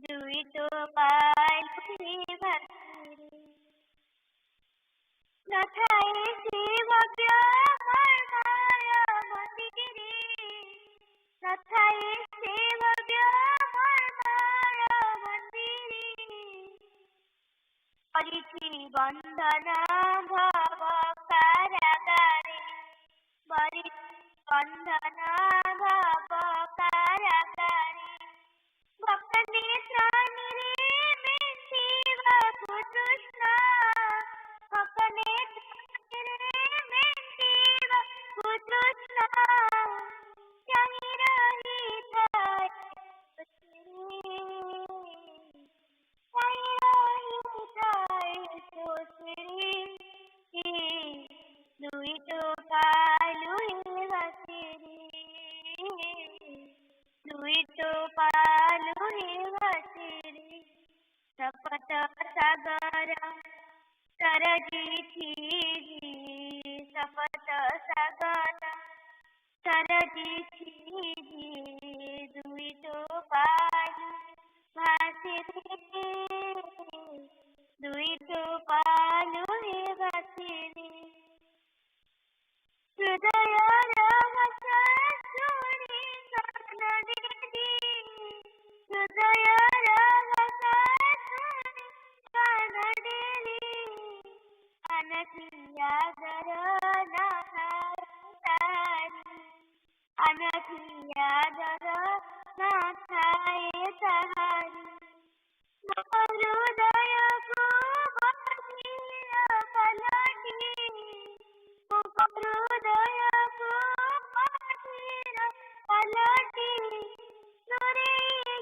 दुईटो पालु भक्ति नथाए शिवज्ञ माया मंदिरे नथाए शिवज्ञ माया मंदिरे परिधि बंधन भव कारागारे परिधि बंधन भव कारागारे भक्तने प्राणी में शिव कृष्ण भक्तने प्राणी में शिव कृष्ण चाहि रही थाए दुईटो पालु भसिरी सपत सागर सरजी थी सपत सागर सरजी थी दुईटो पालु भसिरी दुईटो पालु भसिरी हृदय रहस्य सुनी सनदी हृदय रहस्य सुनी सनदी अनखिया दर नाथारी अनखिया दर नाथाए सहारी हृदय को बंधीर पलटी हृदय को बंधीर पलटी सुरे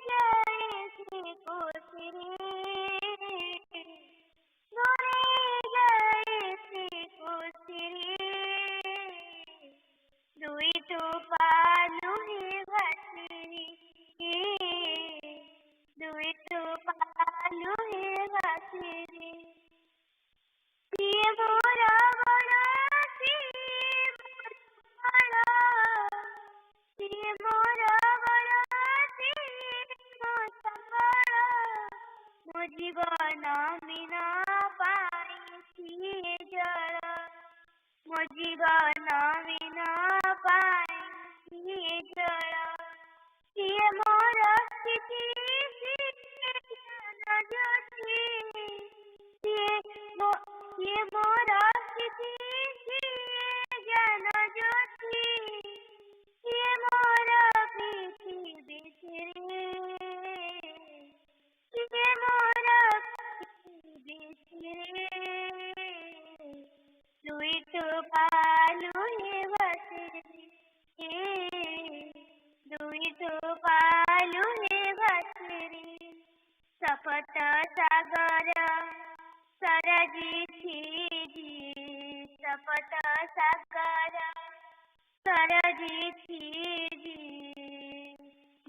गए श्री कुसरी सुरे गए श्री कुसरी दुईटो पालु भसिरी दुईटो पालु भसिरी मोरा बड़ा मोरा बड़ा मो जीवन बिना पाई सी जड़ मो जीवन बिना पाई सी जड़ ये मोरा स्थिति ज्योति ये मोरा स्थिति ज्ञान ज्योति ये मोरा प्रीति बिसरे ये मोरा प्रीति बिसरे दुईटो पालु भसिरी दुईटो पालु भसिरी सपत सागर सरजी थी सपत सागर सरजी थी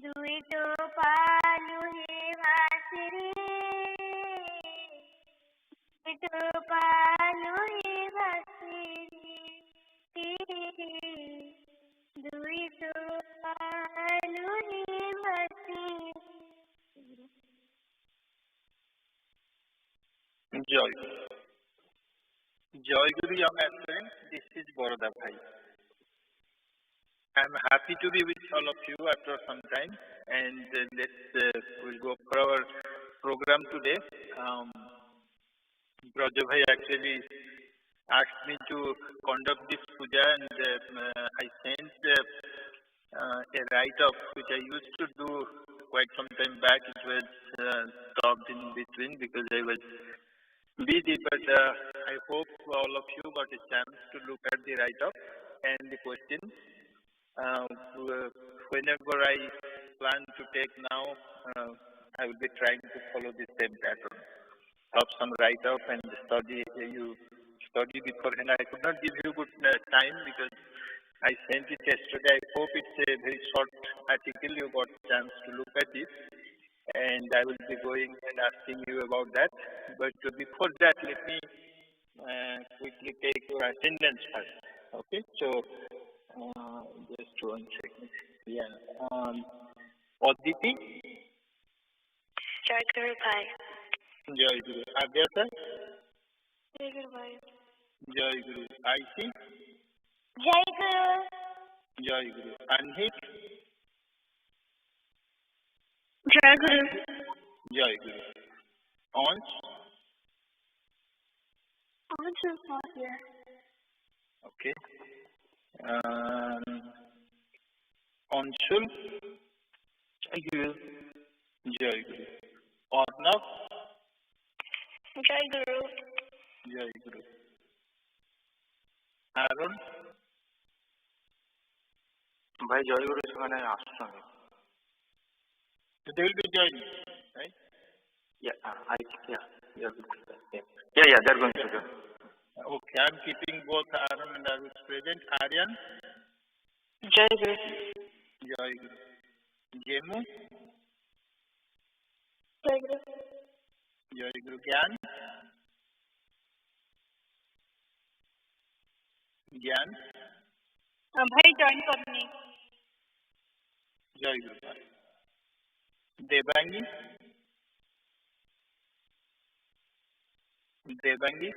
दुईटो पालु भसिरी दुईटो पालु भसिरी दुईटो पालु भसिरी Joy Guru, young aspirants, this is Boroda Bhai. I am happy to be with all of you after some time, and we'll go for our program today. Braja Bhai actually asked me to conduct this puja, and I sent a write-up which I used to do quite some time back. It was stopped in between because I was busy, but I hope all of you got a chance to look at the write-up and the questions. Whenever I plan to take now, I will be trying to follow the same pattern of some write-up and study. You study beforehand. I could not give you good time because I sent it yesterday. I hope it's a very short article. You got a chance to look at it, and I will be going and asking you about that. But before that, let me quickly take your attendance first. Okay, so just one second. Yeah, Aditi, Jai Guru Bhai. Jai Guru. Adyata? Jai Guru Bhai. Jai Guru. Aisi? Jai Guru. Jai Guru. Anhik? Jai Guru. Jai Guru. Ansh? Ansh is not here. Okay. Anshul? Jai Guru. Jai Guru. Arnav? Jai Guru. Jai Guru. Aaron? Bhai, Jai Guru is when I asked from him. So they will be joining, right? Yeah, yeah, they're going to do. Okay, I'm keeping both Aaron and Arun present. Aryan? Jai Guru. Jai Guru. Jemu? Jai Guru. Jai Guru. Gyan? Gyan? Bhai, join for me. Jai Guru. Devangi? Devangi?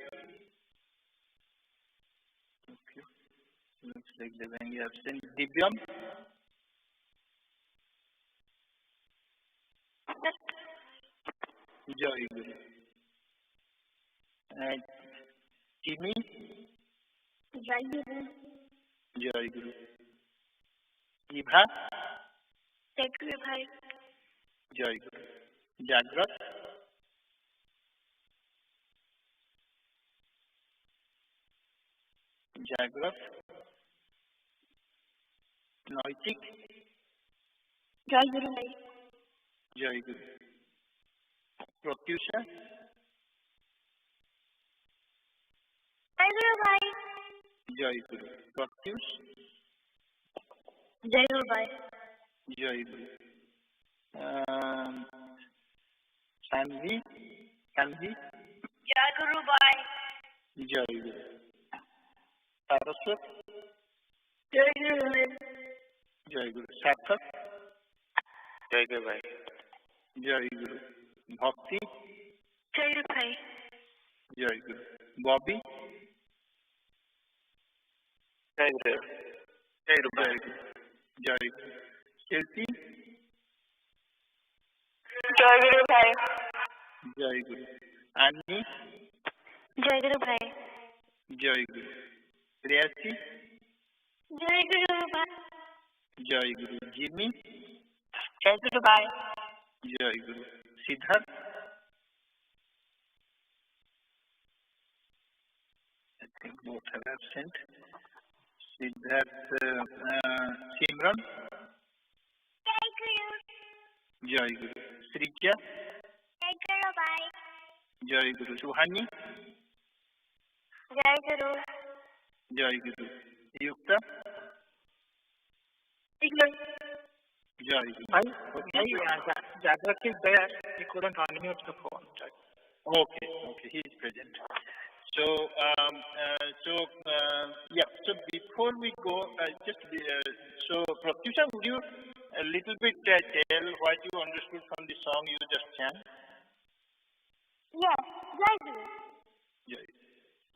Okay. Looks like Devangi absent. Divyam? Jai Guru. And Timmy? Jai Guru. Jai Guru. Ibha? Jai Guru Bhai. Jai Guru. Jagrat? Jagrat? Noitik? Jai Guru Bhai. Jai Guru. Pratyusha? Jai Guru Bhai. Jai Guru. Pratyush? Jai Guru Bhai. Jai Guru. Sanvi? Sanvi? Jai Guru Bhai. Jai Guru. Saraswati? Jai Guru Bhai. Jai Guru. Sarthak? Jai Guru Bhai. Jai Guru. Bhakti? Jai Guru Bhai. Jai Guru. Bobby? Jai Guru. Jai Guru Bhai. Jai Guru. Jai Guru. Shilpi? Jai Guru Bhai. Jai Guru. Anni? Jai Guru Bhai. Jai Guru. Priyasi? Jai Guru Bhai. Jai Guru. Jimmy? Jai Guru Bhai. Jai Guru. Siddharth? I think both have absent. Siddharth. Simran? Jai Guru. Jai Guru. Srija? Jai Guru Bhai. Jai Guru. Suhani? Jai Guru. Jai Guru. Yukta? Jai Guru. Jagrat is there. He couldn't unmute the phone. Okay, he is present. So before we go, so Pratyusha, would you a little bit tell what you understood from the song you just sang? Yes, Jai Guru. Jai.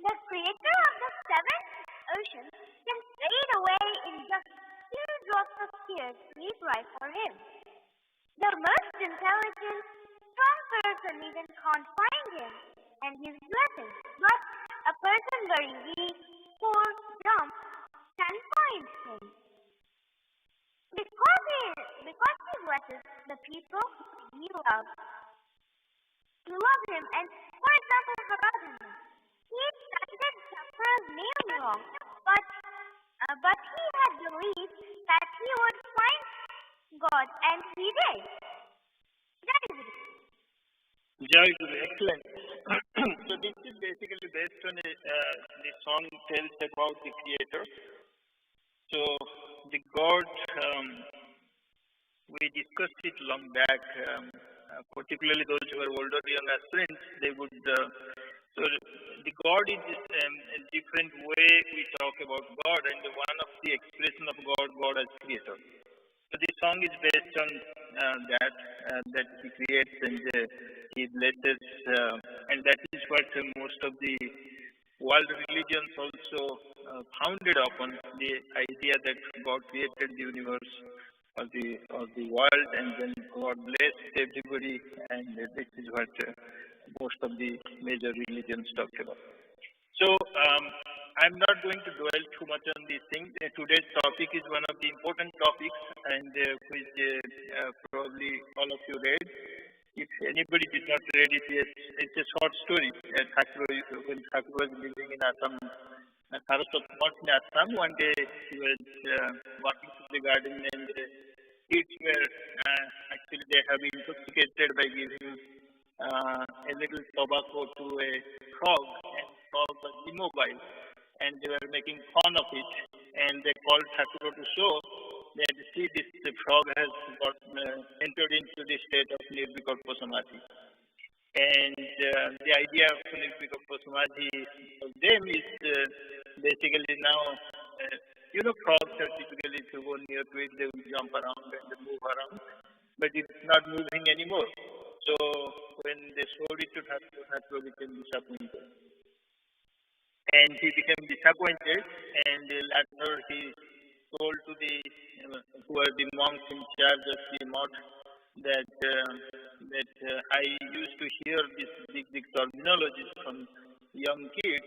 The creator of the seven oceans can fade away in just few drops of tears we cry for him. The most intelligent, strong person even can't find him and his blessings, but a person very weak, poor, dumb can find him. Because he blesses the people he loves. To love him, and for example, for Radharani, he studied Chakra's name wrong, but he had believed that he would find God, and he did. Jai Guru. Jai Guru, excellent. So this is basically based on the song tells about the Creator. So the God, we discussed it long back. Particularly those who are older young aspirants, they would. So the God is a different way we talk about God, and one of the expression of God as Creator. So So the song is based on that he creates and he blesses, and that is what most of the world religions also founded upon, the idea that God created the universe or the world, and then God blessed everybody, and this is what most of the major religions talk about. So I'm not going to dwell too much on these things. Today's topic is one of the important topics, and which probably all of you read. If anybody did not read it, yes, it's a short story. When Thakur was living in Assam, Saraswati Sangha in Assam, one day he was walking through the garden, and kids were actually they have been intoxicated by giving a little tobacco to a frog, and frog was immobile, and they were making fun of it, and they called Thakur to show that, see, this frog has entered into the state of Nirvikalpa Samadhi. And the idea of Nirvikalpa Samadhi for them is basically now, frogs are typically, if you go near to it, they will jump around and they move around, but it's not moving anymore. So when they showed it to Thakur, Thakur became disappointed. And he became disappointed, and later he told to the who are the monks in charge of the mosque that I used to hear this big terminologies from young kids,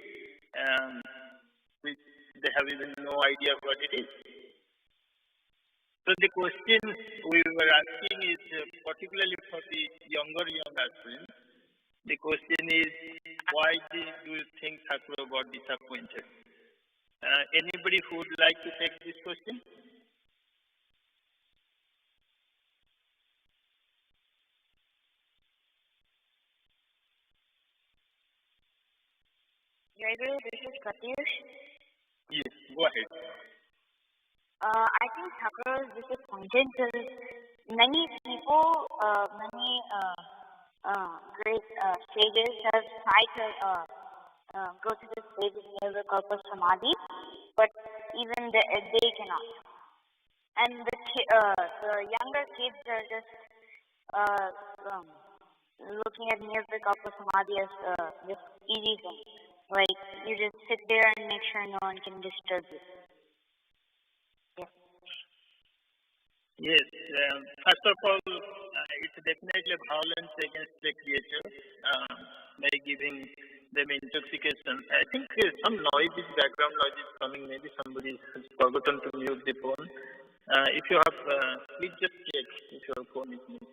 which they have even no idea what it is. So the question we were asking is, particularly for the younger young aspirants, the question is, why do you think Thakur got disappointed? Anybody who would like to take this question? Jairu, this is Pratyush. Yes, go ahead. I think Thakur is disappointed because many people, many great sages have tried to go to the stage of Nirvikalpa Samadhi, but even they cannot. And the younger kids are just looking at Nirvikalpa Samadhi as this easy thing. Like, you just sit there and make sure no one can disturb you. Yes, first of all, it's definitely violence against the creature by giving them intoxication. I think some noise is background noise is coming. Maybe somebody has forgotten to mute the phone. If you have, please just check if your phone is muted.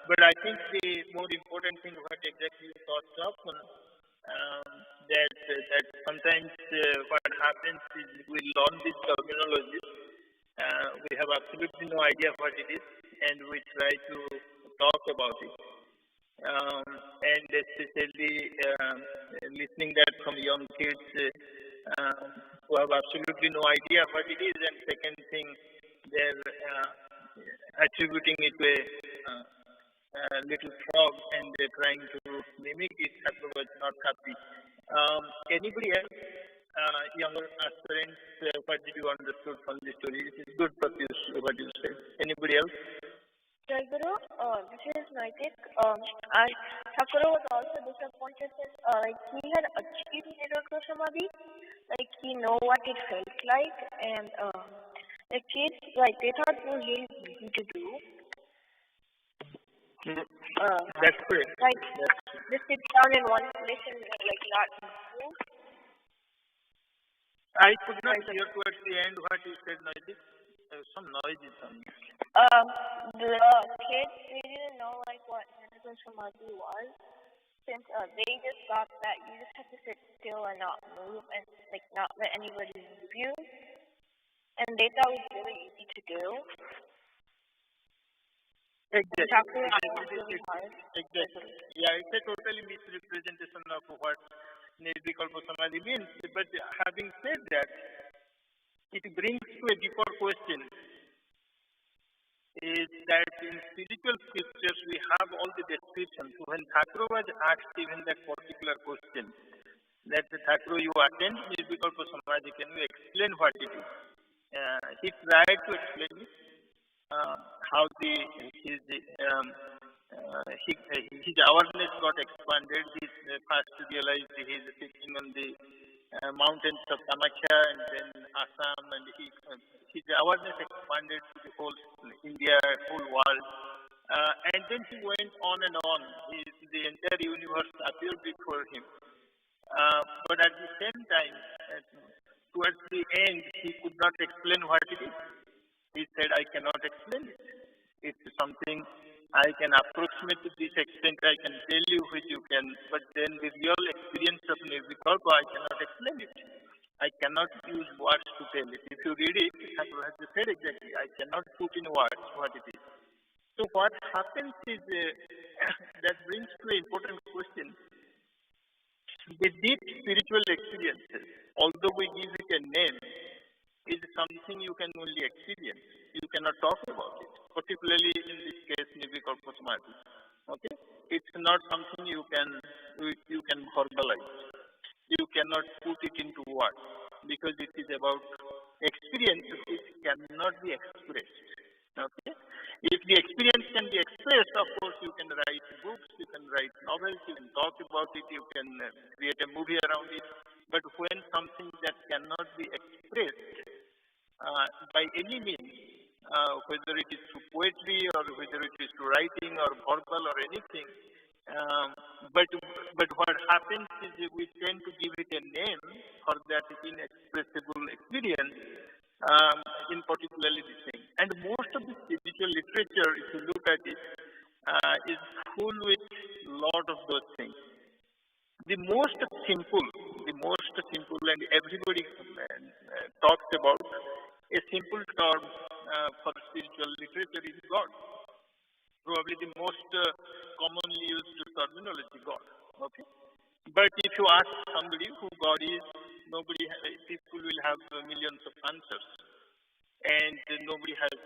But I think the more important thing, what exactly you thought of, that sometimes what happens is we learn these terminologies. We have absolutely no idea what it is, and we try to talk about it. And especially listening that from young kids who have absolutely no idea what it is, and second thing, they're attributing it to a little frog, and they're trying to mimic it. Thakur was not happy. Anybody else? Younger aspirants, what did you understood from the story? It is good, Pratyush, what you said. Anybody else? Jai Guru, this is Naitik. Thakur was also disappointed that he had achieved Nirvikalpa Samadhi, he know what it felt like, and the kids they thought it was really easy to do. That's correct. Just sit down in one place and not move. I could not hear towards the end what you said, Naitik. Some noise is coming. The kids, they didn't know what Nirvikalpa Samadhi was, since they just thought that you just have to sit still and not move and not let anybody move you, and they thought it was really easy to do. Exactly. Yeah, it's a totally misrepresentation of what Nirvikalpa Samadhi means. But having said that, it brings to a deeper question, is that in spiritual scriptures we have all the descriptions. When Thakur was asked even that particular question, that Thakur, you attend Nirvikalpa Samadhi, can you explain what it is? He tried to explain it, how his awareness got expanded. He first realized he is sitting on the mountains of Kamakhya and then Assam, and his awareness expanded to the whole India, whole world. And then he went on and on. The entire universe appeared before him. But at the same time, towards the end, he could not explain what it is. He said, I cannot explain it. It's something I can approximate to this extent, I can tell you which you can, but then the real experience of Nirvikalpa, I cannot explain it. I cannot use words to tell it. If you read it, Thakur has said exactly, I cannot put in words what it is. So what happens is, that brings to an important question. The deep spiritual experiences, although we give it a name, is something you can only experience. You cannot talk about it, particularly in this case, Nirvikalpa Samadhi. Okay? It's not something you can verbalize. You cannot put it into words because it is about experience which cannot be expressed. Okay? If the experience can be expressed, of course, you can write books, you can write novels, you can talk about it, you can create a movie around it. But when something that cannot be expressed by any means, whether it is through poetry or whether it is through writing or verbal or anything, but what happens is we tend to give it a name for that inexpressible experience, in particularly this thing. And most of the spiritual literature, if you look at it, is full with a lot of those things. The most simple, and everybody talks about a simple term for spiritual literature is God. Probably the most commonly used terminology, God. Okay, but if you ask somebody who God is, people will have millions of answers, and nobody has.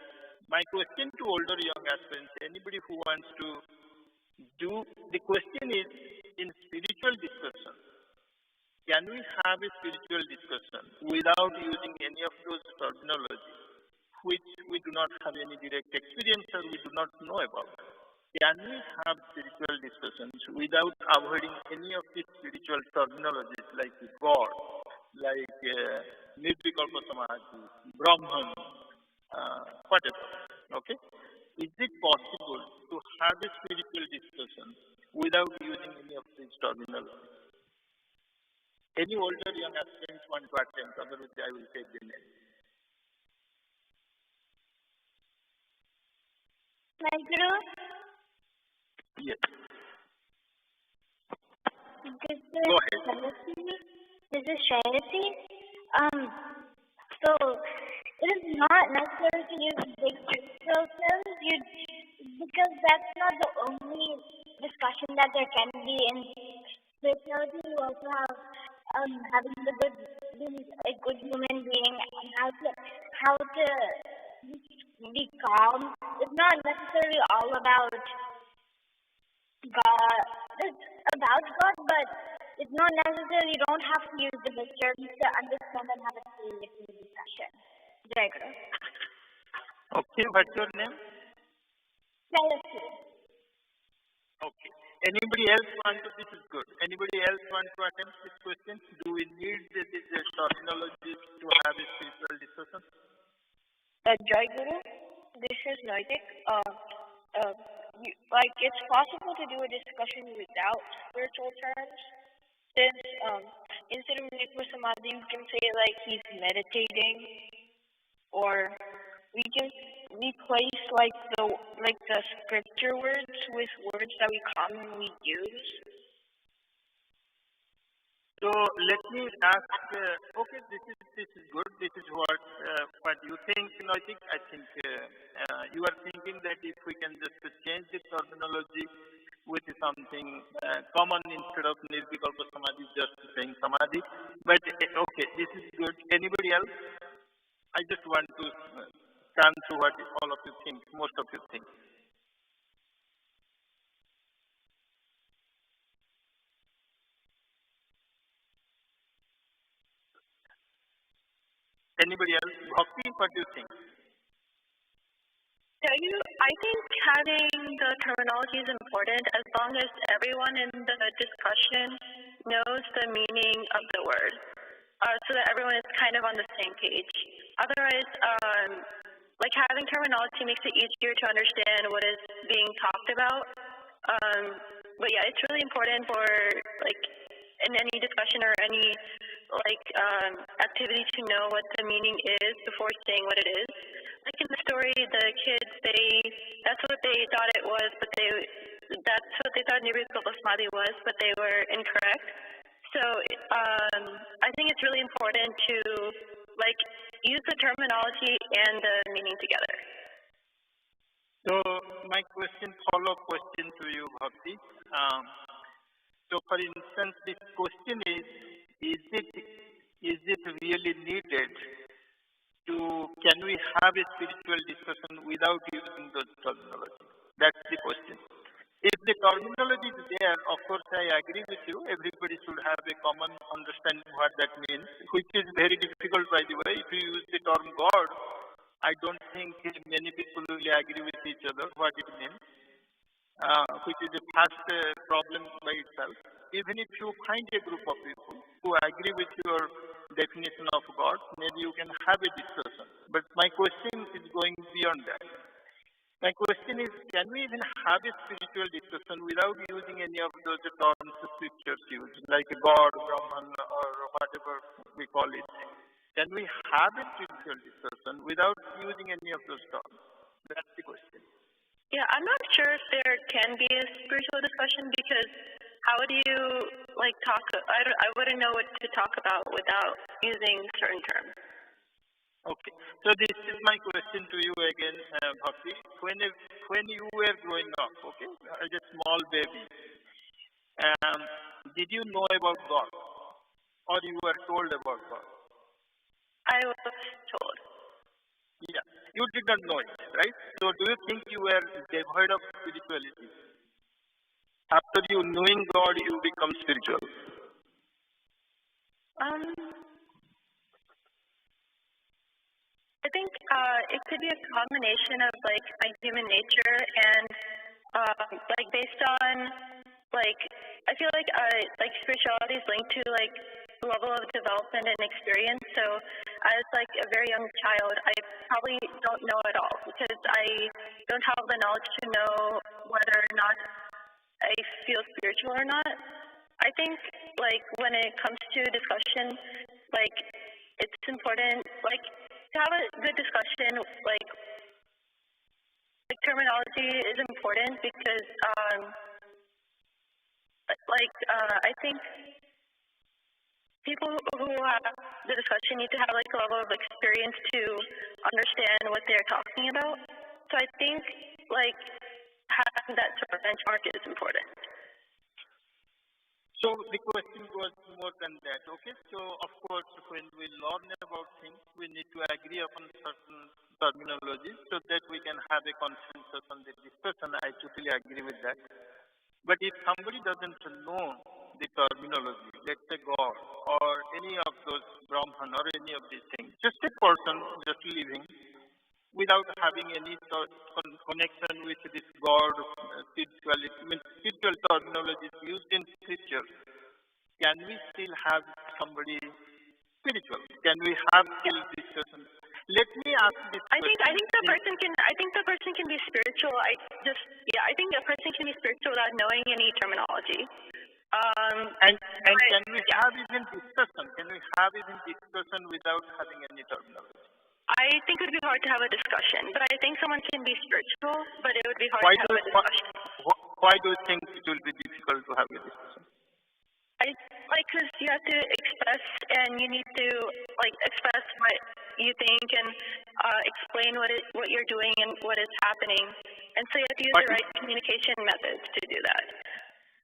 My question to older young aspirants, anybody who wants to do, the question is, in spiritual discussion, can we have a spiritual discussion without using any of those terminologies which we do not have any direct experience or we do not know about? Can we have spiritual discussions without avoiding any of these spiritual terminologies like God, like Nirvikalpa Samadhi, Brahman, whatever? Okay? Is it possible to have a spiritual discussion without using any of these terminologies? Any older young aspirants want to attempt, otherwise I will take the name. My Guru? Yes. Go ahead. This is Sharati. So, it is not necessary to use big spiritual terms because that's not the only discussion that there can be in spirituality. You also have having being a good human being and how to be calm. It's not necessarily all about God. It's about God, but it's not necessarily, you don't have to use the big terms to understand and have a serious discussion. Jai Guru. Okay, what's your name? Saraswati. Okay. Anybody else want to, this is good. Anybody else want to attempt this question? Do we need this terminology to have a spiritual discussion? Jai Guru, this is Naitik. It's possible to do a discussion without spiritual terms. Since instead of Nirvikalpa Samadhi, we can say like he's meditating, or we can replace like the scripture words with words that we commonly use. So let me ask. Okay, this is good. This is what you think. I think you are thinking that if we can just change the terminology with something common instead of Nirvikalpa Samadhi, just saying Samadhi. But okay, this is good. Anybody else? I just want to scan through what all of you think, most of you think. Anybody else? Bhakti, what do you think? I think having the terminology is important as long as everyone in the discussion knows the meaning of the word, so that everyone is kind of on the same page. Otherwise, like having terminology makes it easier to understand what is being talked about. But yeah, it's really important for like in any discussion or any like activity to know what the meaning is before saying what it is. Like in the story, the kids, that's what they thought it was, but that's what they thought Nirvikalpa Samadhi was, but they were incorrect. So I think it's really important to like use the terminology and the meaning together. So my follow-up question to you, Bhakti. So for instance, this question is it really needed can we have a spiritual discussion without using those terminology? That's the question. If the terminology is there, of course I agree with you, everybody should have a common understanding what that means, which is very difficult by the way. If you use the term God, I don't think many people will agree with each other what it means, which is a first problem by itself. Even if you find a group of people who agree with your definition of God, maybe you can have a discussion. But my question is going beyond that. My question is, can we even have a spiritual discussion without using any of those terms the scriptures use, like God, Brahman, or whatever we call it? Can we have a spiritual discussion without using any of those terms? That's the question. Yeah, I'm not sure if there can be a spiritual discussion because how would you like talk? I wouldn't know what to talk about without using certain terms. Okay, so this is my question to you again, Bhakti. When you were growing up, okay, as a small baby, did you know about God, or you were told about God? I was told. Yeah, you did not know it, right? So do you think you were devoid of spirituality? After you knowing God, you become spiritual. I think it could be a combination of like my human nature and like based on like I feel like spirituality is linked to like level of development and experience. So as like a very young child, I probably don't know at all because I don't have the knowledge to know whether or not I feel spiritual or not. I think like when it comes to discussion, like it's important like to have a good discussion. Like terminology is important because I think people who have the discussion need to have like a level of experience to understand what they're talking about. So I think like having that sort of benchmark is important. So the question was more than that, okay? So of course when we learn about things, we need to agree upon certain terminology so that we can have a consensus on the discussion. I totally agree with that. But if somebody doesn't know the terminology, let's say God or any of those Brahman or any of these things, just a person just living without having any connection with this God, spirituality, spiritual terminology used in scripture, can we still have somebody spiritual? Can we have still discussion? Let me ask this question. I think the person can be spiritual. I think a person can be spiritual without knowing any terminology. And can we have even discussion? Can we have even discussion without having any terminology? I think it would be hard to have a discussion, but I think someone can be spiritual, but it would be hard to have a discussion. Why do you think it will be difficult to have a discussion? Because you have to express, and you need to express what you think and explain what you're doing and what is happening, and so you have to use the right communication methods to do that.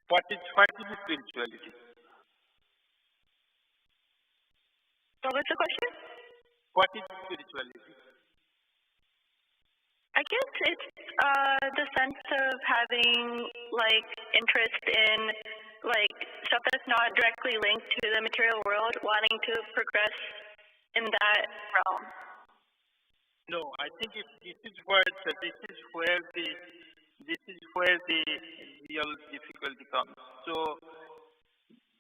What is spirituality? So what's the question? What is spirituality? I guess it's the sense of having interest in stuff that's not directly linked to the material world, wanting to progress in that realm? No, I think if this is where the real difficulty comes. So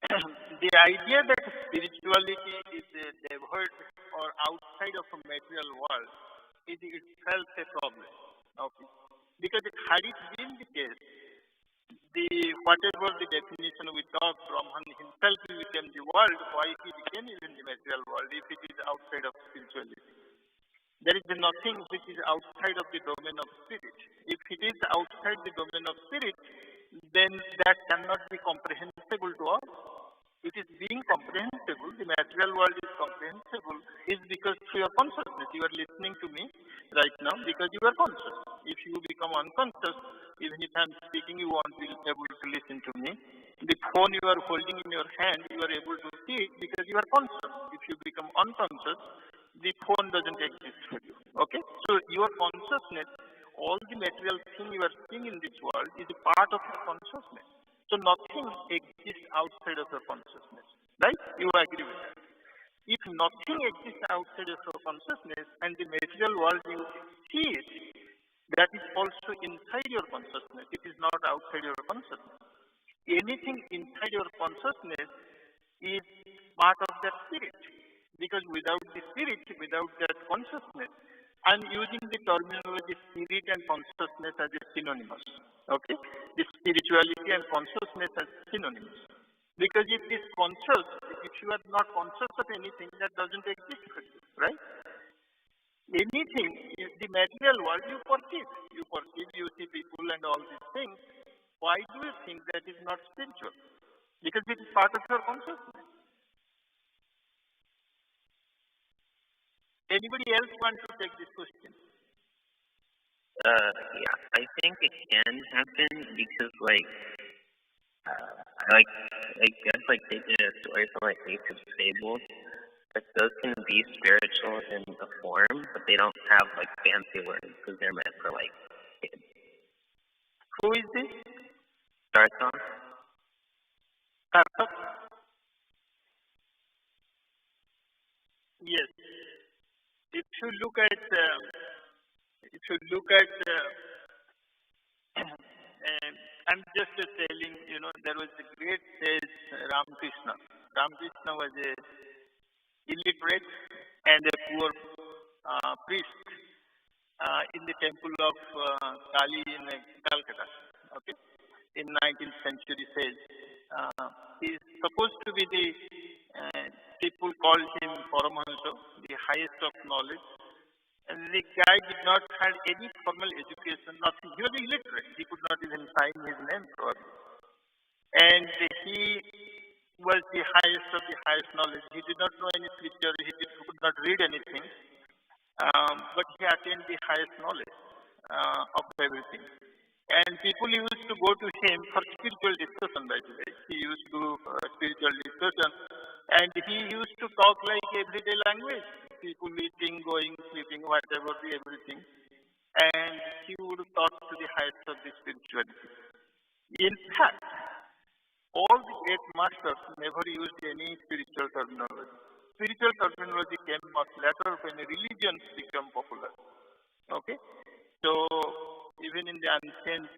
the idea that spirituality is devoid or outside of a material world is itself a problem. Okay, because had it been the case, whatever the definition we talk, Brahman himself became the world, why he became even the material world if it is outside of spirituality? There is nothing which is outside of the domain of spirit. If it is outside the domain of spirit, then that cannot be comprehensible to us. It is being comprehensible, the material world is comprehensible, is because through your consciousness. You are listening to me right now because you are conscious. If you become unconscious, even if I am speaking, you won't be able to listen to me. The phone you are holding in your hand, you are able to see it because you are conscious. If you become unconscious, the phone doesn't exist for you. Okay? So your consciousness, all the material thing you are seeing in this world is a part of your consciousness. So nothing exists outside of your consciousness. Right? You agree with that? If nothing exists outside of your consciousness and the material world you see it, that is also inside your consciousness. It is not outside your consciousness. Anything inside your consciousness is part of that spirit. Because without the spirit, without that consciousness, I'm using the terminology spirit and consciousness as a synonymous. Okay? The spirituality and consciousness as synonymous. Because if it is conscious, if you are not conscious of anything, that doesn't exist for you, right? Anything, the material world you perceive, you see people and all these things. Why do you think that is not spiritual? Because it is part of your consciousness. Anybody else want to take this question? Yeah, I think it can happen because, I guess, taking a story from, native fables, those can be spiritual in a form, but they don't have, fancy words because they're meant for, kids. Who is this? Saraswati? Saraswati? Yes. If you look at, I'm just telling, there was a great sage, Ramakrishna. Ramakrishna was a illiterate and a poor priest in the temple of Kali in Calcutta. Okay, in 19th century sage. He is supposed to be the people called him Paramahansa, the highest of knowledge. And the guy did not have any formal education, nothing. He was illiterate. He could not even sign his name probably. And he was the highest of the highest knowledge. He did not know any scripture. He could not read anything. But he attained the highest knowledge of everything. And people used to go to him for spiritual discussion, by the way. He used to do spiritual discussion. And he used to talk like everyday language. People eating, going, sleeping, whatever, everything. And he would talk to the highest of the spirituality. In fact, all the great masters never used any spiritual terminology. Spiritual terminology came much later when religions became popular. Okay? So, even in the ancient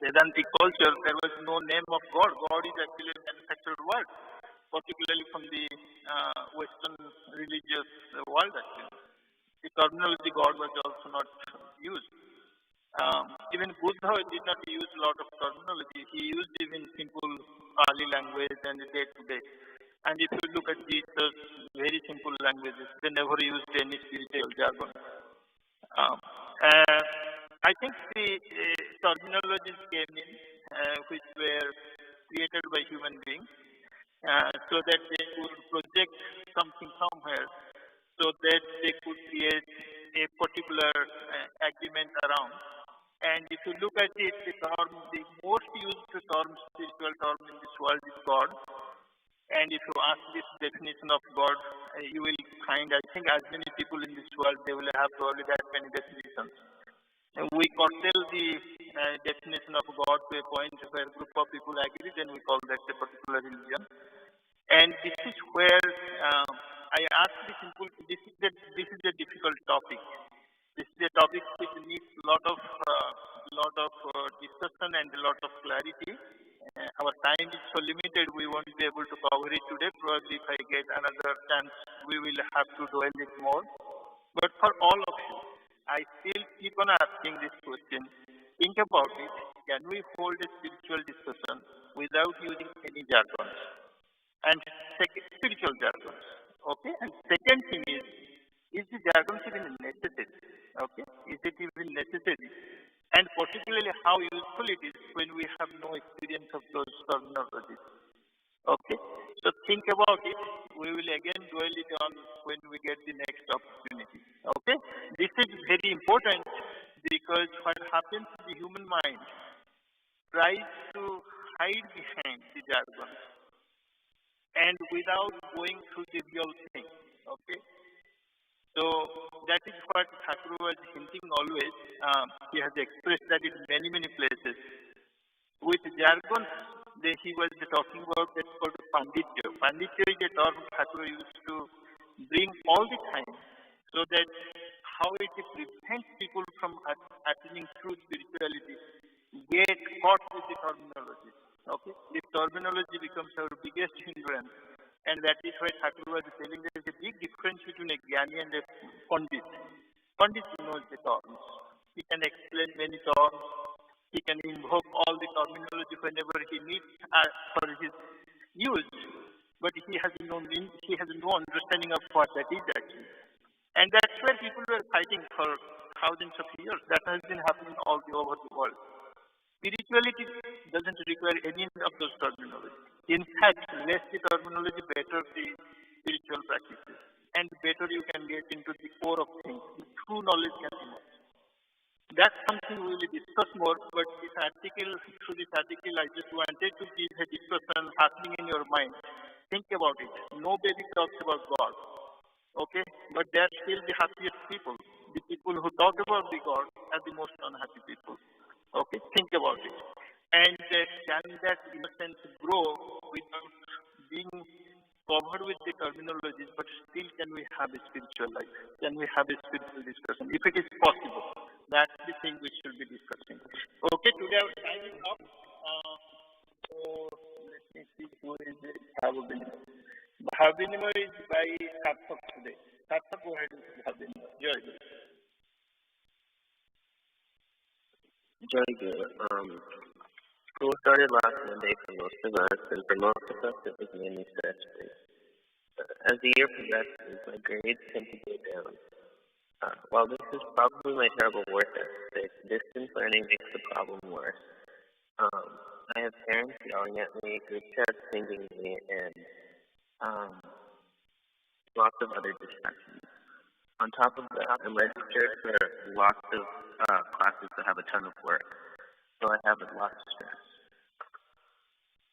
Vedantic culture, there was no name of God. God is actually a manufactured word, particularly from the Western religious world actually. The terminology God was also not used. Even Buddha did not use a lot of terminology. He used even simple Pali language and day-to-day. And if you look at Jesus, very simple languages. They never used any spiritual jargon. I think the terminologies came in which were created by human beings so that they could project something somewhere, so that they could create a particular agreement around. And if you look at it, the most used term, spiritual term in this world is God. And if you ask this definition of God, you will find, I think, as many people in this world, they will have probably that many definitions. And we curtail the definition of God to a point where a group of people agree, then we call that a particular religion. And this is where I asked the simple. This is a difficult topic. This is a topic which needs lot of discussion and a lot of clarity. Our time is so limited, we won't be able to cover it today. Probably if I get another chance, we will have to dwell it more. But for all of you, I still keep on asking this question. Think about it. Can we hold a spiritual discussion without using any jargon? And spiritual jargon. Okay? And second thing is the jargon even necessary? Okay? Is it even necessary? And particularly how useful it is when we have no experience of those terminologies. Okay? So think about it. We will again dwell it on when we get the next opportunity. Okay? This is very important because what happens to the human mind tries to hide behind the jargon and without going through the real thing. Okay? So that is what Thakur was hinting always. He has expressed that in many, many places. With jargon, he was talking about that's called Panditya. Panditya is a term Thakur used to bring all the time so that how it prevents people from attaining true spirituality, get caught with the terminology. Okay? The terminology becomes our biggest hindrance. And that is why Thakur was telling there is a big difference between a Jnani and a Pandit. Pandit knows the terms. He can explain many terms. He can invoke all the terminology whenever he needs for his use. But he has no understanding of what that is actually. And that's where people were fighting for thousands of years. That has been happening all over the world. Spirituality doesn't require any of those terminology. In fact, less the terminology, better the spiritual practices. And better you can get into the core of things. The true knowledge can emerge. That's something we will discuss more, but through this article, I just wanted to give a discussion happening in your mind. Think about it. Nobody talks about God. Okay? But they are still the happiest people. The people who talk about the God are the most unhappy people. Okay, think about it. And can that innocence grow without being covered with the terminologies, but still can we have a spiritual life? Can we have a spiritual discussion? If it is possible, that's the thing we should be discussing. Okay, today our time is up. So let me see who is it. Bhavinima is by Sarthak today. Sarthak, go ahead with Bhavinima. Joy. Very good. School started last Monday for most of us, and for most of us it was mainly stress-free. As the year progresses, my grades tend to go down. While this is probably my terrible work ethic, distance learning makes the problem worse. I have parents yelling at me, group chats pinging me, and lots of other distractions. On top of that, I'm registered for lots of classes that have a ton of work, so I have a lot of stress.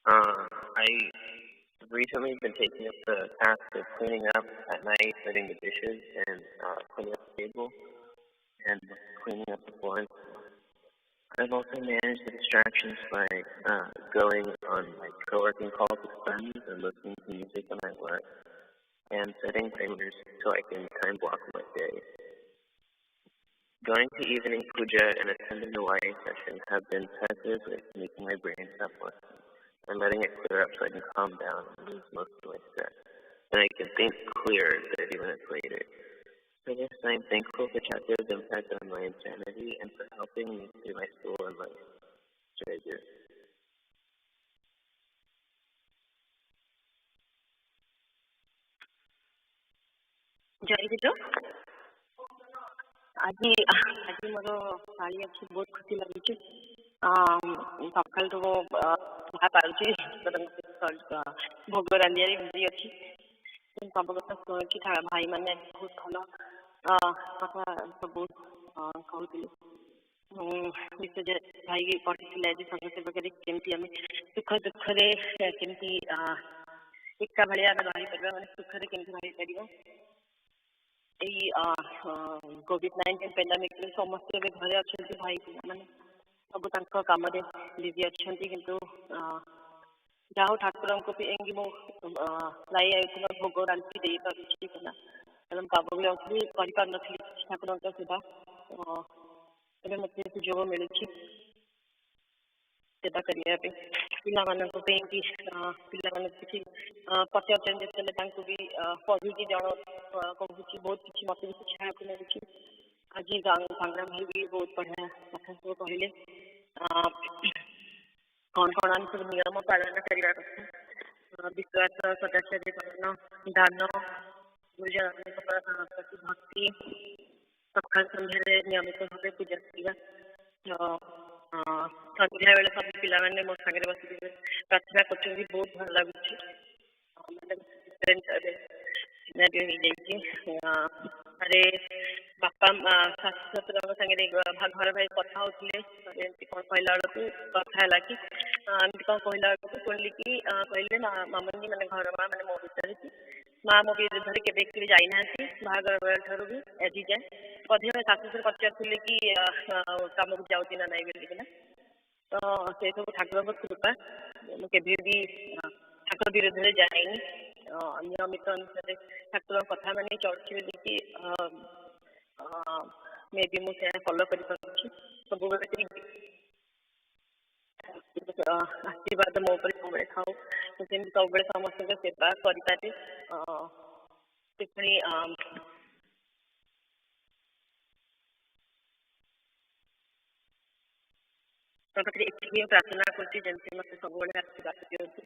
I've recently been taking up the task of cleaning up at night, setting the dishes, and cleaning up the table, and cleaning up the floor. I've also managed the distractions by going on co-working calls with friends and listening to music when I work, and setting timers so I can time block my day. Going to evening puja and attending the YA session have been effective at making my brain stop working and letting it clear up so I can calm down and lose most of my stress. And I can think clearer 30 minutes later. For this, I am thankful for Chakra's impact on my insanity and for helping me through my school and life. Treasure. जय गुरु आज मोर पाली अच्छी बहुत खुशी लगे सकाल तो party भोग रांधि busy अच्छी सब कथा शुणी भाई मैंने बहुत भल कथा सब कहते विश्वजित भाई पढ़ी आज संघ सेवक केमती आम सुख दुखरे केमती एका भाई आम रही पार मैंने सुखरे केमती रही पार कोविड-19 पेंडेमिक समस्त घरे अच्छा भाई मैंने सब कम बिजी अच्छा किंतु ଯାହା ହଉ ଠାକୁରଙ୍କ ପାଇଁ ମୁଁ ଲାଇ ଆଇଥିଲା ଭୋଗ ରାନ୍ଧି ଦେଇପାରୁଛି କାରଣ ବାବୁ ବି ଅଛନ୍ତି କରିପାରୁନଥିଲି ଠାକୁରଙ୍କ ସେବା ଏବେ ମୋତେ ସୁଯୋଗ ମିଳୁଛି ସେବା କରିବା ପାଇଁ ପିଲାମାନଙ୍କ ପାଇଁ ବି ପିଲାମାନଙ୍କୁ କିଛି ପଚାରୁଛନ୍ତି ଯେତେବେଳେ ତାଙ୍କୁ ବି ପଢ଼ିକି ଜଣ କହୁଛି ବହୁତ କିଛି ମୋତେ ବି ଶିଖିବାକୁ ମିଳୁଛି ଆଜି ସଂଗ୍ରାମ ଭାଇ ବି ବହୁତ ବଢ଼ିଆ କଥା ସବୁ କହିଲେ କ'ଣ କ'ଣ ଆମେ ସବୁ ନିୟମ ପାଳନ କରିବା କଥା ବିଶ୍ୱାସ ସଦାଚାରୀ ପାଳନ ଦାନ ଗୁରୁଜନଙ୍କ ପ୍ରତି ଭକ୍ତି ସକାଳ ସନ୍ଧ୍ୟାରେ ନିୟମିତ ଭାବେ ପୂଜା କରିବା ସନ୍ଧ୍ୟା ବେଳେ ସବୁ ପିଲାମାନେ ମୋ ସାଙ୍ଗରେ ବସିକି ପ୍ରାର୍ଥନା କରୁଛନ୍ତି ବହୁତ ଭଲ ଲାଗୁଛି ହେଇଯାଇଛି ଆରେ ବାପା ଶାଶୁ ଶ୍ୱଶୁରଙ୍କ ସାଙ୍ଗରେ ଘର ଭାଇ କଥା ହଉଥିଲେ ଏମିତି କ'ଣ କହିଲା ବେଳକୁ କଥା ହେଲା କି ଏମିତି କ'ଣ କହିଲା ବେଳକୁ ଶୁଣିଲି କି କହିଲେ ମାମୁନି ମାନେ ଘର ମା ମାନେ ମୋ ଭିତରେ ମା ମୋ ବିରୁଦ୍ଧରେ କେବେ କେବେ ଯାଇନାହାନ୍ତି ବାହାଘର ବେଳ ଠାରୁ ବି ଆଜି ଯାଏ ବୋଧେ ଶାଶୁ ଶ୍ୱଶୁର ପଚାରୁଥିଲେ କି କାମକୁ ଯାଉଛି ନା ନାଇଁ ବୋଲିକିନା ତ ସେ ସବୁ ଠାକୁରଙ୍କ କୃପା ମୁଁ କେବେ ବି ଠାକୁର ବିରୁଦ୍ଧରେ ଯାଇନି ନିୟମିତ ଅନୁସାରେ ଠାକୁରଙ୍କ କଥା ମାନି ଚଳୁଛି ବୋଲିକି ମେ ବି ମୁଁ ସେୟା ଫଲୋ କରିପାରୁଛି ସବୁବେଳେ ଆଶୀର୍ବାଦ ମୋ ଉପରେ ସବୁବେଳେ ଥାଉ ମୁଁ ସେମିତି ସବୁବେଳେ ସମସ୍ତଙ୍କ ସେବା କରିପାରେ ସେ ପୁଣି ପାଖରେ ଏତିକି ପ୍ରାର୍ଥନା କରୁଛି ଯେମିତି ମୋତେ ସବୁବେଳେ ଆଶୀର୍ବାଦ ଦିଅନ୍ତୁ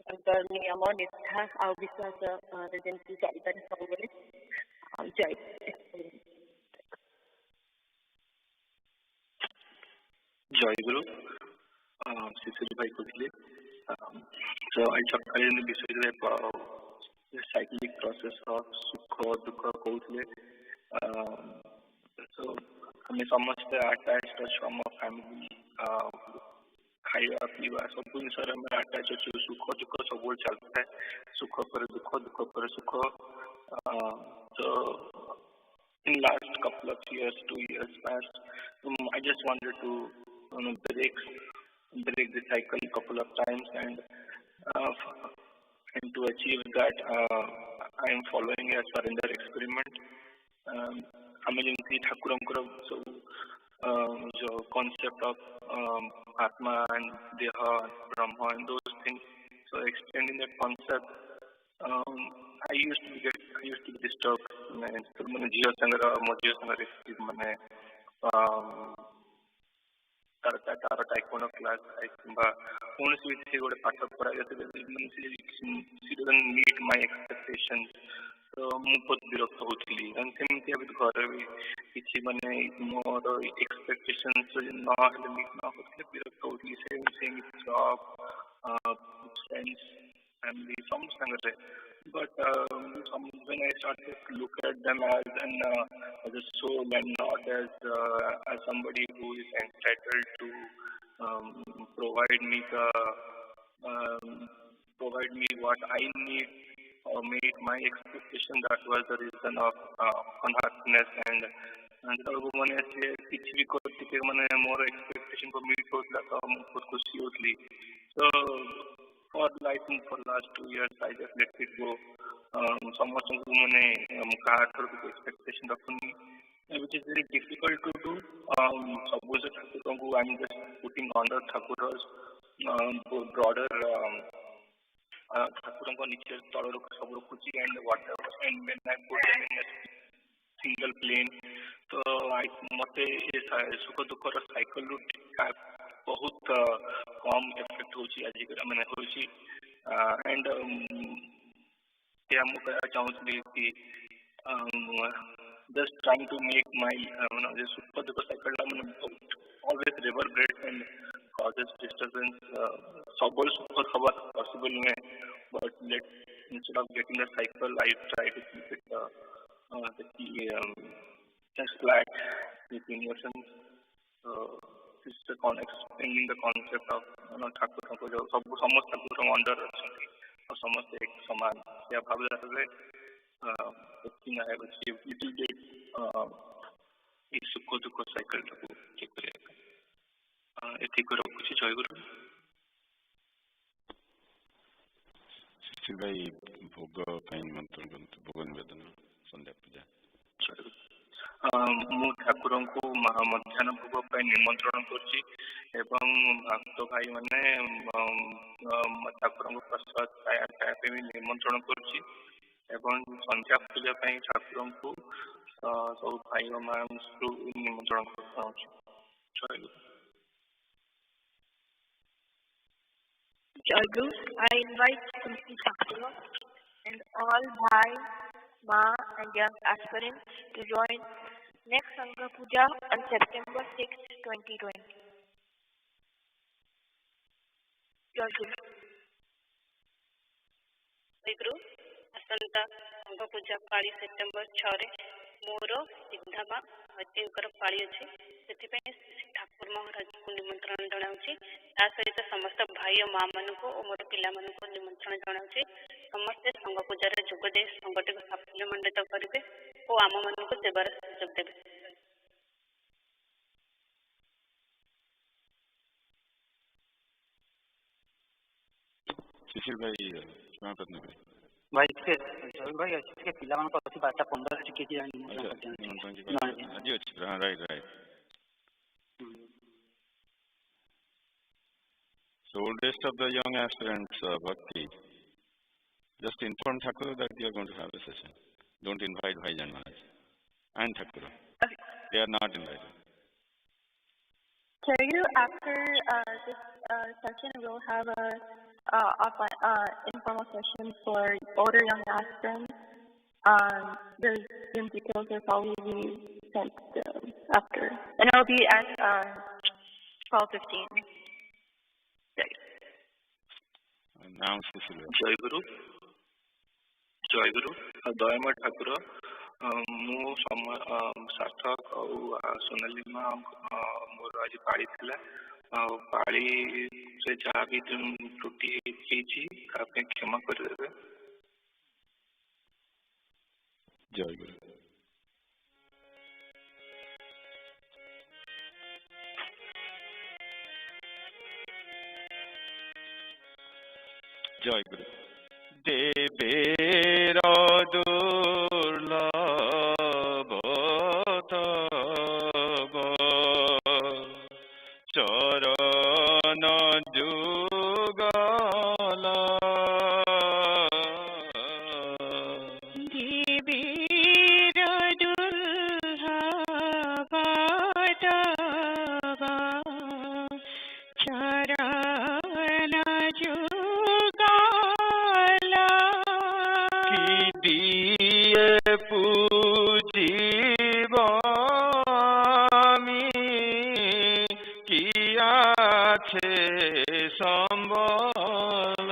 ତାଙ୍କ ନିୟମ ନିଷ୍ଠା ଆଉ ବିଶ୍ୱାସରେ ଯେମିତି ଚାଲିପାରେ ସବୁବେଳେ ଯାଇ ଜୟଗୁରୁ ଶିଶୁରି ଭାଇ କହୁଥିଲେ ତ ଆଜି ସକାଳେ ବିଷୟରେ ସାଇକ୍ଲିକ ପ୍ରୋସେସ ସୁଖ ଦୁଃଖ କହୁଥିଲେ ତ ଆମେ ସମସ୍ତେ ଆଟାଚ ଅଛୁ ଆମ ଫ୍ୟାମିଲି ଖାଇବା ପିଇବା ସବୁ ଜିନିଷରେ ଆମେ ଆଟାଚ ଅଛୁ ସୁଖ ଦୁଃଖ ସବୁବେଳେ ଚାଲିଥାଏ ସୁଖ ପରେ ଦୁଃଖ ଦୁଃଖ ପରେ ସୁଖ ତ in last couple of years 2 years past I just wanted to break the cycle a couple of times and to achieve that I am following a surrender experiment हमें जिनकी ठाकुरंकर सब जो concept of atma and deha brahma and those things so extending that concept I used to be disturbed मैंने जियो संग्रह मोजियो संग्रह मैंने तार टाइकोनो class किंबा कौन सी भी गोटे पाठ पढ़ा जाते she doesn't meet my expectations तो ମୁଁ ବହୁତ ବିରକ୍ତ ହଉଥିଲି ସେମିତି ଏବେ ଘରେ ବି କିଛି ମାନେ ମୋର ଏକ୍ସପେକ୍ଟେସନ୍ସ ନହେଲେ ମିଟ୍ ନ ହଉଥିଲେ ବିରକ୍ତ ହଉଥିଲି ସେମିତି ଜବ୍ ଫ୍ରେଣ୍ଡସ୍ ଫ୍ୟାମିଲି ସବୁ ସାଙ୍ଗରେ but when I started to look at them as a soul and not as somebody who is entitled to provide me what I need or meet my expectation that was the reason of unhappiness and मैंने से कुछ भी करते मैंने मोर expectation को meet होता तो बहुत खुशी होती so for last 2 years I just let it go समस्त को मैंने कहा थोड़ा एक्सपेक्टेशन रखूंगी which is very difficult to do सब ठाकुरों को I'm just putting on the ठाकुर's broader ठाकुरों को नीचे तल सब रखुची and whatever and when I put them in a single plane तो मते सुख दुखर साइकिल रु बहुत कम इफेक्ट होची आज मैंने होची एंड हम कहना चाहूँगी कि just trying to make my सुख दुख cycle always reverberate and causes disturbance सब सुख खबर possible में but instead of getting a cycle I try to keep it just flat with emotions it's the explaining the concept of Thakur को जो सब समस्त ठाकुर अंडर और समस्त एक समान या भावना से I have achieved little bit इस सुख दुख साइकिल को चेक करेगा एथी को रखुची जय गुरु सुशील भाई भोग निमंत्रण करते भोग निवेदन संध्या पूजा मु ठाकुर को मध्याह्न भोग निमंत्रण करछि एवं भक्त भाई माने ठाकुर प्रसाद खाया भी निमंत्रण करछि एवं संध्या पूजा ठाकुर को सब भाई मान निमंत्रण करता Jai Guru, I invite Smruti Thakur and all Bhai, Ma and young aspirants to join next Sangha Puja on September 6, 2020. Jai Guru. Jai Guru, Asanta Sangha Puja Pali September 6 मोर सिद्धामा हत्याकर पाड़ी अच्छे से ठाकुर महाराज को निमंत्रण जनाऊँगी सहित समस्त भाई और माँ मान को मोर पिला निमंत्रण जनाऊँगी समस्ते संघ पूजार जोगदे संघटी को साफल्य मंडित करेंगे और आम मान को सेवार सुजोग देवे। सुशील भाई भाई जय भाई अच्छे पिला मान को अच्छी 12-15 ticket right right So rest of the young aspirants, Bhakti, just inform Thakur that you are going to have a session. Don't invite Bhaijan Maharaj and Thakur. They are not invited. Charu, after this session, we'll have a informal session for older young aspirants. The Zoom details will probably be sent after, and it'll be at 12:15. Now, Sushil. Jai Guru, Dayama Thakur, मु सार्थक सोनाली माँ मोर आज पाड़ी थिला पाड़ी से जहाँ भी त्रुटि क्षमा कर देवे। जय गुरु। जय गुरु। देवेर दुर्लभ तव चरण जुगल देवेर दुर्लभ तव चरण पूजिबामी किया छे संबल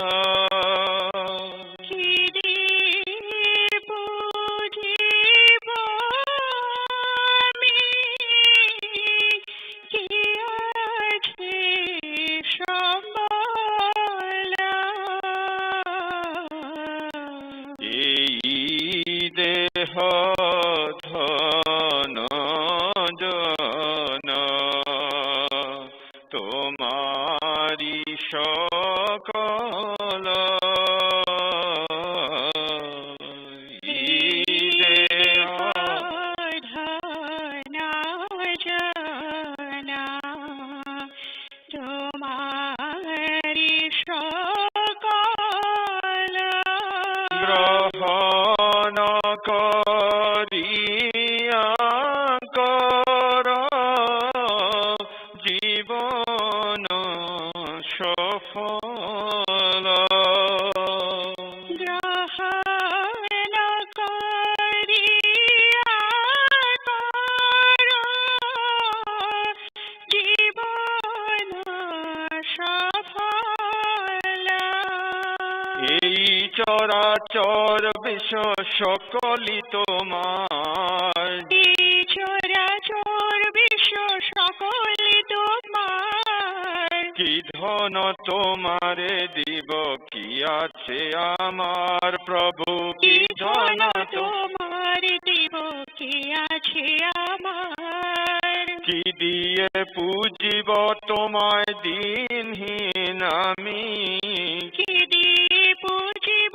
धन जन तुम्हारी सकल ग्रहण करिया कर जीवन सफल ग्रहण करिया कर जीवन सफल चराचर विश्व सकली तोमार चराचर विश्व सकली तोमार की धन तोमारे दिव की आछे आमार प्रभु की धन तोमारे दिव की आछे आमार की दिए पूजिब तोमाय दिनहीन आमी की दिए पूजिब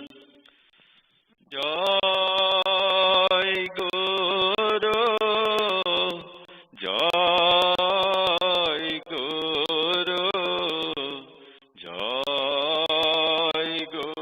Jai Guru, Jai Guru, Jai Guru,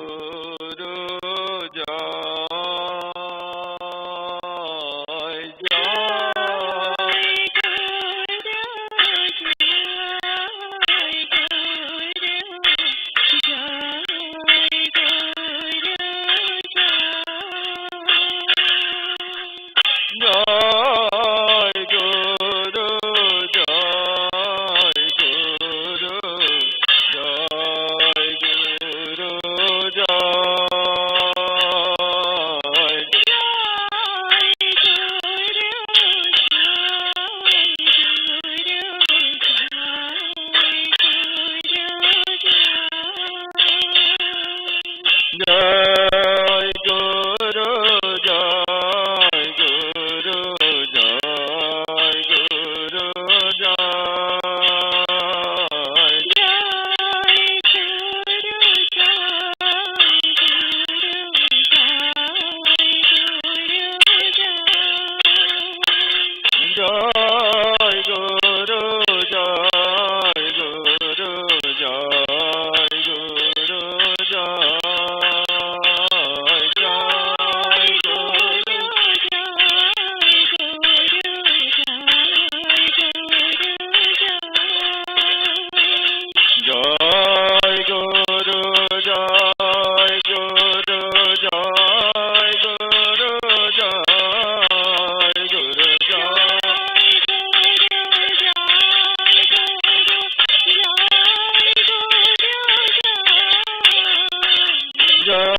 Jai